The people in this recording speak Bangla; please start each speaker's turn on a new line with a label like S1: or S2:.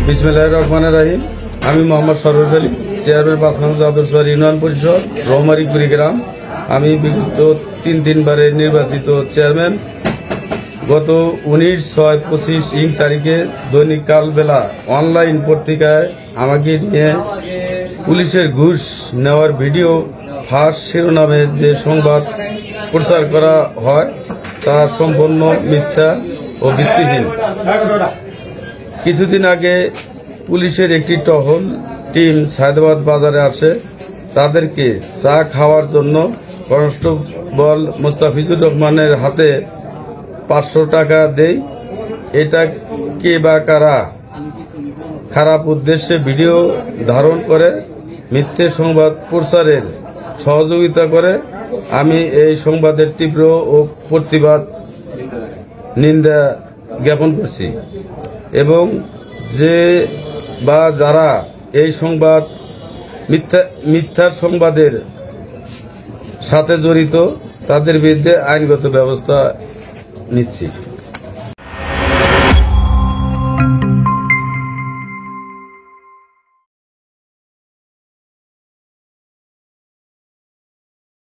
S1: বিসমিল্লাহির রহমানির রহিম। আমি মোহাম্মদ সরোজ আলী, চেয়ারম্যান 5 নং জাদুরচর ইউনিয়ন পরিষদ, রৌমারী কুড়িগ্রাম। আমি বিগত তিনবারে নির্বাচিত চেয়ারম্যান। গত 19/6/25 তারিখে দৈনিক কালবেলা অনলাইন পত্রিকায় আমাকে নিয়ে পুলিশের ঘুষ নেওয়ার ভিডিও ফাঁস শিরোনামে যে সংবাদ প্রচার করা হয় তা সম্পূর্ণ মিথ্যা ও ভিত্তিহীন। কিছুদিন আগে পুলিশের একটি টহল টিম সায়দাবাদ বাজারে আসে। তাদেরকে চা খাওয়ার জন্য কনস্টেবল মোস্তাফিজুর রহমানের হাতে 500 টাকা দেয়। এটা কে বা কারা খারাপ উদ্দেশ্যে ভিডিও ধারণ করে মিথ্যে সংবাদ প্রচারের সহযোগিতা করে। আমি এই সংবাদের তীব্র ও প্রতিবাদ নিন্দা জ্ঞাপন করছি এবং যে বা যারা এই সংবাদ মিথ্যার সংবাদের সাথে জড়িত তাদের বিরুদ্ধে আইনগত ব্যবস্থা নিচ্ছি।